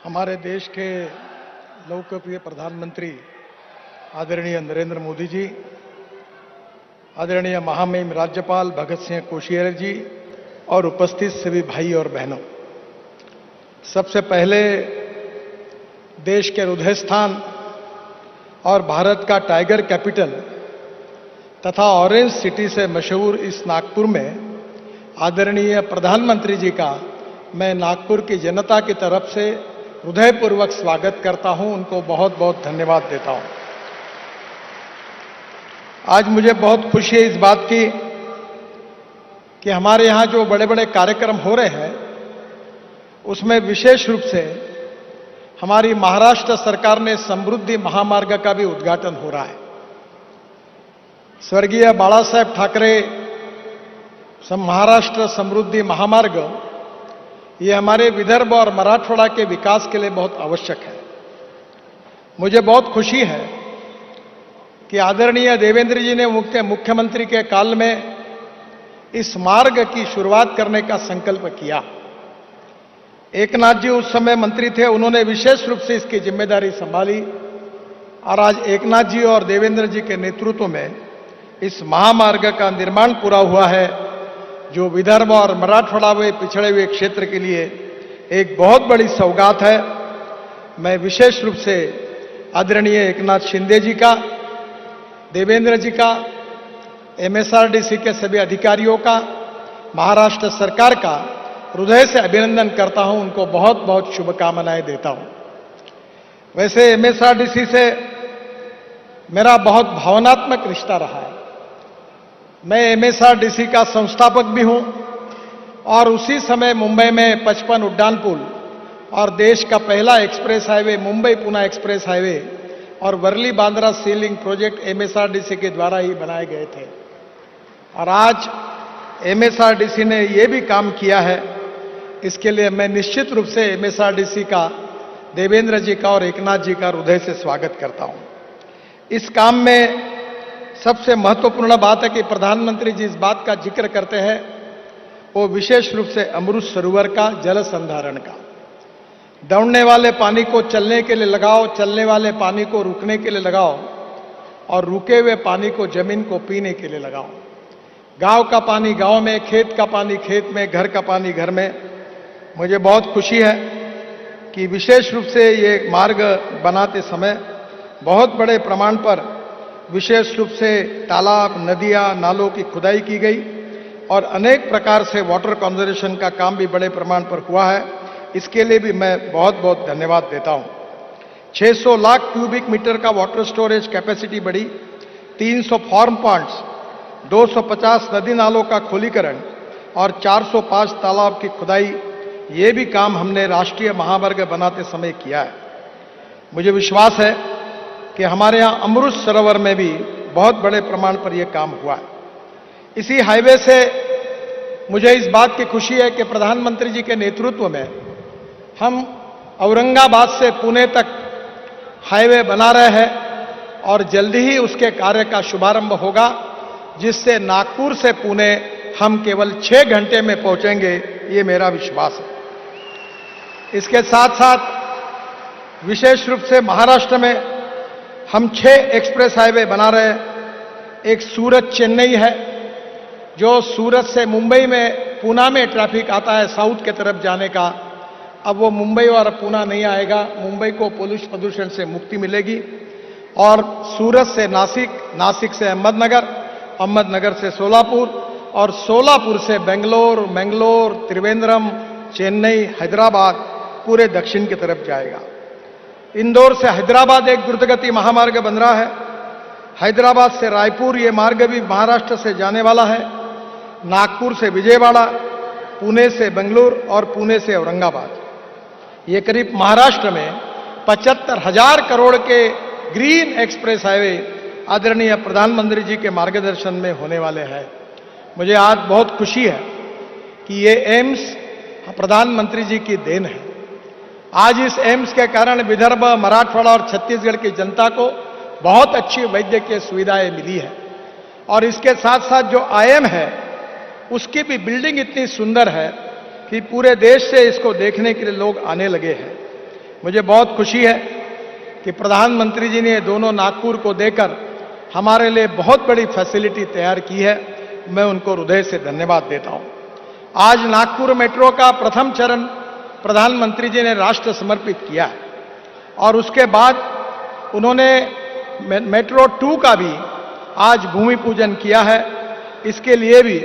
हमारे देश के लोकप्रिय प्रधानमंत्री आदरणीय नरेंद्र मोदी जी, आदरणीय महामहिम राज्यपाल भगत सिंह कोश्यारी जी और उपस्थित सभी भाई और बहनों, सबसे पहले देश के हृदय स्थान और भारत का टाइगर कैपिटल तथा ऑरेंज सिटी से मशहूर इस नागपुर में आदरणीय प्रधानमंत्री जी का मैं नागपुर की जनता की तरफ से हृदयपूर्वक स्वागत करता हूं। उनको बहुत बहुत धन्यवाद देता हूं। आज मुझे बहुत खुशी है इस बात की कि हमारे यहां जो बड़े बड़े कार्यक्रम हो रहे हैं उसमें विशेष रूप से हमारी महाराष्ट्र सरकार ने समृद्धि महामार्ग का भी उद्घाटन हो रहा है। स्वर्गीय बाला साहेब ठाकरे महाराष्ट्र समृद्धि महामार्ग ये हमारे विदर्भ और मराठवाड़ा के विकास के लिए बहुत आवश्यक है। मुझे बहुत खुशी है कि आदरणीय देवेंद्र जी ने मुख्यमंत्री के काल में इस मार्ग की शुरुआत करने का संकल्प किया। एकनाथ जी उस समय मंत्री थे, उन्होंने विशेष रूप से इसकी जिम्मेदारी संभाली और आज एकनाथ जी और देवेंद्र जी के नेतृत्व में इस महामार्ग का निर्माण पूरा हुआ है, जो विदर्भ और मराठवाड़ा में पिछड़े हुए क्षेत्र के लिए एक बहुत बड़ी सौगात है। मैं विशेष रूप से आदरणीय एकनाथ शिंदे जी का, देवेंद्र जी का, एमएसआरडीसी के सभी अधिकारियों का, महाराष्ट्र सरकार का हृदय से अभिनंदन करता हूं। उनको बहुत बहुत शुभकामनाएं देता हूं। वैसे एमएसआरडीसी से मेरा बहुत भावनात्मक रिश्ता रहा है। मैं एमएसआरडीसी का संस्थापक भी हूं और उसी समय मुंबई में 55 उड्डान पुल और देश का पहला express highway Mumbai Pune express highway और वर्ली बांद्रा सी लिंक प्रोजेक्ट एमएसआरडीसी के द्वारा ही बनाए गए थे। और आज एमएसआरडीसी ने यह भी काम किया है, इसके लिए मैं निश्चित रूप से एमएसआरडीसी का, देवेंद्र जी का और एकनाथ जी का हृदय से स्वागत करता हूं। इस काम में सबसे महत्वपूर्ण बात है कि प्रधानमंत्री जी इस बात का जिक्र करते हैं, वो विशेष रूप से अमृत सरोवर का जल संधारण का। दौड़ने वाले पानी को चलने के लिए लगाओ, चलने वाले पानी को रुकने के लिए लगाओ और रुके हुए पानी को जमीन को पीने के लिए लगाओ। गांव का पानी गांव में, खेत का पानी खेत में, घर का पानी घर में। मुझे बहुत खुशी है कि विशेष रूप से ये मार्ग बनाते समय बहुत बड़े प्रमाण पर विशेष रूप से तालाब, नदियां, नालों की खुदाई की गई और अनेक प्रकार से वाटर कंजर्वेशन का काम भी बड़े प्रमाण पर हुआ है। इसके लिए भी मैं बहुत बहुत धन्यवाद देता हूं। 600 लाख क्यूबिक मीटर का वाटर स्टोरेज कैपेसिटी बढ़ी, 300 फार्म पॉन्ड्स, 250 नदी नालों का खोलीकरण और 405 तालाब की खुदाई, ये भी काम हमने राष्ट्रीय महामार्ग बनाते समय किया है। मुझे विश्वास है कि हमारे यहां अमृत सरोवर में भी बहुत बड़े प्रमाण पर यह काम हुआ है। इसी हाईवे से मुझे इस बात की खुशी है कि प्रधानमंत्री जी के नेतृत्व में हम औरंगाबाद से पुणे तक हाईवे बना रहे हैं और जल्दी ही उसके कार्य का शुभारंभ होगा, जिससे नागपुर से पुणे हम केवल 6 घंटे में पहुंचेंगे, ये मेरा विश्वास है। इसके साथ साथ विशेष रूप से महाराष्ट्र में हम 6 एक्सप्रेस हाईवे बना रहे हैं। एक सूरत चेन्नई है, जो सूरत से मुंबई में पूना में ट्रैफिक आता है साउथ के तरफ जाने का, अब वो मुंबई और पूना नहीं आएगा। मुंबई को पोल्यूशन प्रदूषण से मुक्ति मिलेगी। और सूरत से नासिक, नासिक से अहमदनगर, अहमदनगर से सोलापुर और सोलापुर से बेंगलोर, मैंगलोर, त्रिवेंद्रम, चेन्नई, हैदराबाद पूरे दक्षिण की तरफ जाएगा। इंदौर से हैदराबाद एक द्रुतगति महामार्ग बन रहा है। हैदराबाद से रायपुर ये मार्ग भी महाराष्ट्र से जाने वाला है। नागपुर से विजयवाड़ा, पुणे से बेंगलुरु और पुणे से औरंगाबाद। ये करीब महाराष्ट्र में 75,000 करोड़ के ग्रीन एक्सप्रेस हाईवे आदरणीय प्रधानमंत्री जी के मार्गदर्शन में होने वाले हैं। मुझे आज बहुत खुशी है कि ये एम्स प्रधानमंत्री जी की देन है। आज इस एम्स के कारण विदर्भ, मराठवाड़ा और छत्तीसगढ़ की जनता को बहुत अच्छी वैद्यकीय सुविधाएं मिली है। और इसके साथ साथ जो आईएम है उसकी भी बिल्डिंग इतनी सुंदर है कि पूरे देश से इसको देखने के लिए लोग आने लगे हैं। मुझे बहुत खुशी है कि प्रधानमंत्री जी ने दोनों नागपुर को देकर हमारे लिए बहुत बड़ी फैसिलिटी तैयार की है। मैं उनको हृदय से धन्यवाद देता हूं। आज नागपुर मेट्रो का प्रथम चरण प्रधानमंत्री जी ने राष्ट्र समर्पित किया है और उसके बाद उन्होंने मेट्रो 2 का भी आज भूमि पूजन किया है। इसके लिए भी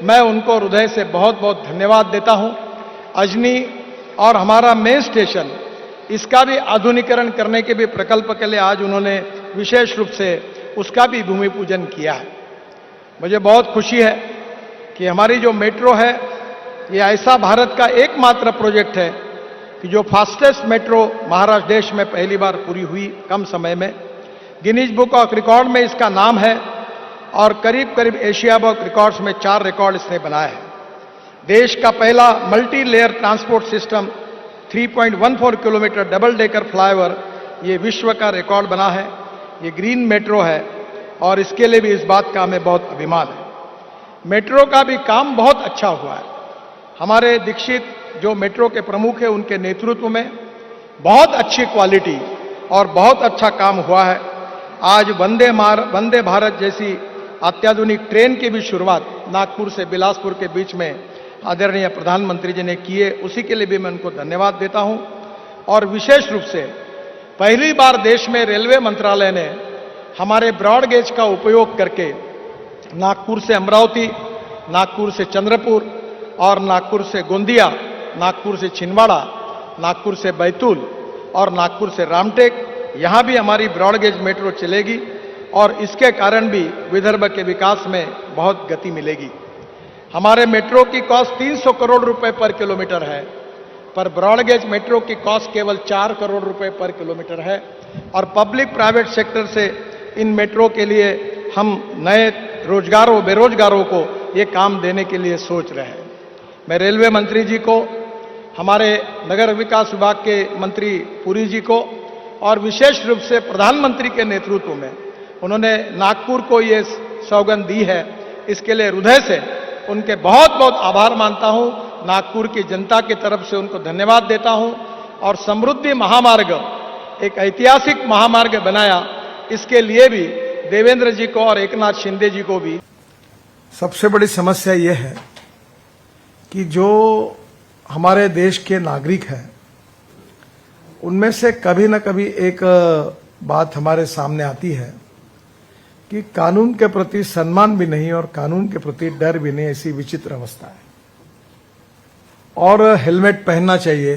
मैं उनको हृदय से बहुत बहुत धन्यवाद देता हूं। अजनी और हमारा मेन स्टेशन, इसका भी आधुनिकीकरण करने के भी प्रकल्प के लिए आज उन्होंने विशेष रूप से उसका भी भूमि पूजन किया है। मुझे बहुत खुशी है कि हमारी जो मेट्रो है ये ऐसा भारत का एकमात्र प्रोजेक्ट है कि जो फास्टेस्ट मेट्रो महाराष्ट्र देश में पहली बार पूरी हुई कम समय में। गिनीज बुक ऑफ रिकॉर्ड में इसका नाम है और करीब करीब एशिया बुक रिकॉर्ड्स में 4 रिकॉर्ड इसने बनाए हैं। देश का पहला multi layer transport system 3.14 kilometre double decker flyover, ये विश्व का रिकॉर्ड बना है। ये ग्रीन मेट्रो है और इसके लिए भी इस बात का हमें बहुत अभिमान है। मेट्रो का भी काम बहुत अच्छा हुआ है। हमारे दीक्षित जो मेट्रो के प्रमुख हैं उनके नेतृत्व में बहुत अच्छी क्वालिटी और बहुत अच्छा काम हुआ है। आज वंदे भारत जैसी अत्याधुनिक ट्रेन की भी शुरुआत नागपुर से बिलासपुर के बीच में आदरणीय प्रधानमंत्री जी ने की है। उसी के लिए भी मैं उनको धन्यवाद देता हूं। और विशेष रूप से पहली बार देश में रेलवे मंत्रालय ने हमारे ब्रॉड गेज का उपयोग करके नागपुर से अमरावती, नागपुर से चंद्रपुर और नागपुर से गोंदिया, नागपुर से छिंदवाड़ा, नागपुर से बैतूल और नागपुर से रामटेक, यहां भी हमारी ब्रॉड गेज मेट्रो चलेगी और इसके कारण भी विदर्भ के विकास में बहुत गति मिलेगी। हमारे मेट्रो की कॉस्ट 300 करोड़ रुपए पर किलोमीटर है, पर ब्रॉड गेज मेट्रो की कॉस्ट केवल 4 करोड़ रुपए पर किलोमीटर है। और पब्लिक प्राइवेट सेक्टर से इन मेट्रो के लिए हम नए रोजगारों, बेरोजगारों को ये काम देने के लिए सोच रहे हैं। मैं रेलवे मंत्री जी को, हमारे नगर विकास विभाग के मंत्री पुरी जी को और विशेष रूप से प्रधानमंत्री के नेतृत्व में उन्होंने नागपुर को ये सौगंध दी है, इसके लिए हृदय से उनके बहुत बहुत आभार मानता हूं। नागपुर की जनता की तरफ से उनको धन्यवाद देता हूं। और समृद्धि महामार्ग एक ऐतिहासिक महामार्ग बनाया, इसके लिए भी देवेंद्र जी को और एकनाथ शिंदे जी को भी। सबसे बड़ी समस्या यह है कि जो हमारे देश के नागरिक हैं उनमें से कभी न कभी एक बात हमारे सामने आती है कि कानून के प्रति सम्मान भी नहीं और कानून के प्रति डर भी नहीं, ऐसी विचित्र अवस्था है। और हेलमेट पहनना चाहिए,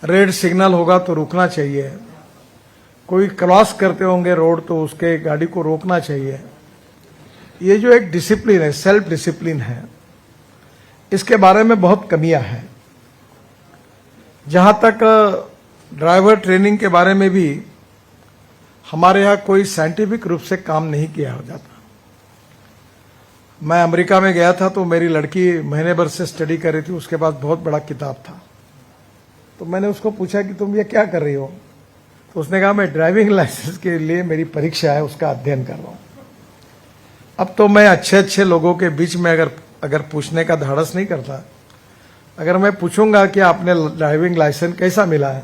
रेड सिग्नल होगा तो रुकना चाहिए, कोई क्रॉस करते होंगे रोड तो उसके गाड़ी को रोकना चाहिए। ये जो एक डिसिप्लिन है, सेल्फ डिसिप्लिन है, इसके बारे में बहुत कमियां हैं। जहां तक ड्राइवर ट्रेनिंग के बारे में भी हमारे यहां कोई साइंटिफिक रूप से काम नहीं किया हो जाता। मैं अमेरिका में गया था तो मेरी लड़की महीने भर से स्टडी कर रही थी, उसके पास बहुत बड़ा किताब था। तो मैंने उसको पूछा कि तुम ये क्या कर रही हो, तो उसने कहा मैं ड्राइविंग लाइसेंस के लिए मेरी परीक्षा है, उसका अध्ययन कर रहा हूं। अब तो मैं अच्छे अच्छे लोगों के बीच में अगर पूछने का धाड़स नहीं करता, अगर मैं पूछूंगा कि आपने ड्राइविंग लाइसेंस कैसा मिला है,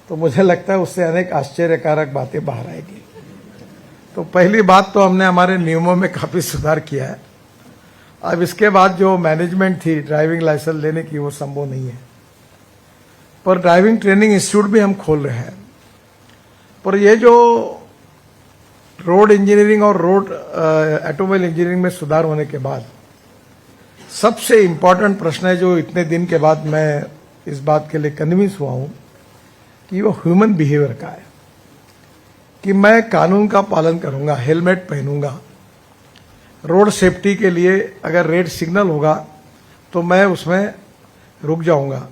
तो मुझे लगता है उससे अनेक आश्चर्यकारक बातें बाहर आएगी। तो पहली बात तो हमने हमारे नियमों में काफी सुधार किया है। अब इसके बाद जो मैनेजमेंट थी ड्राइविंग लाइसेंस लेने की, वो संभव नहीं है। पर ड्राइविंग ट्रेनिंग इंस्टीट्यूट भी हम खोल रहे हैं। पर ये जो रोड इंजीनियरिंग और रोड ऑटोमोबाइल इंजीनियरिंग में सुधार होने के बाद सबसे इंपॉर्टेंट प्रश्न है, जो इतने दिन के बाद मैं इस बात के लिए कन्विंस हुआ हूं कि वो ह्यूमन बिहेवियर का है, कि मैं कानून का पालन करूंगा, हेलमेट पहनूंगा, रोड सेफ्टी के लिए अगर रेड सिग्नल होगा तो मैं उसमें रुक जाऊंगा।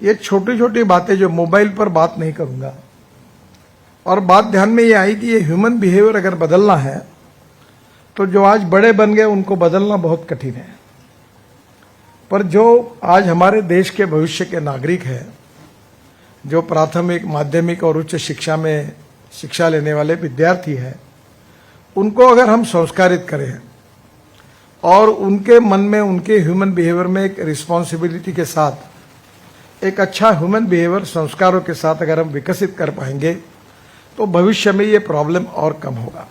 ये छोटी छोटी बातें जो मोबाइल पर बात नहीं करूंगा। और बात ध्यान में ये आई कि ये ह्यूमन बिहेवियर अगर बदलना है तो जो आज बड़े बन गए उनको बदलना बहुत कठिन है। पर जो आज हमारे देश के भविष्य के नागरिक हैं, जो प्राथमिक, माध्यमिक और उच्च शिक्षा में शिक्षा लेने वाले विद्यार्थी हैं, उनको अगर हम संस्कारित करें और उनके मन में, उनके ह्यूमन बिहेवियर में एक रिस्पॉन्सिबिलिटी के साथ एक अच्छा ह्यूमन बिहेवियर संस्कारों के साथ अगर हम विकसित कर पाएंगे तो भविष्य में ये प्रॉब्लम और कम होगा।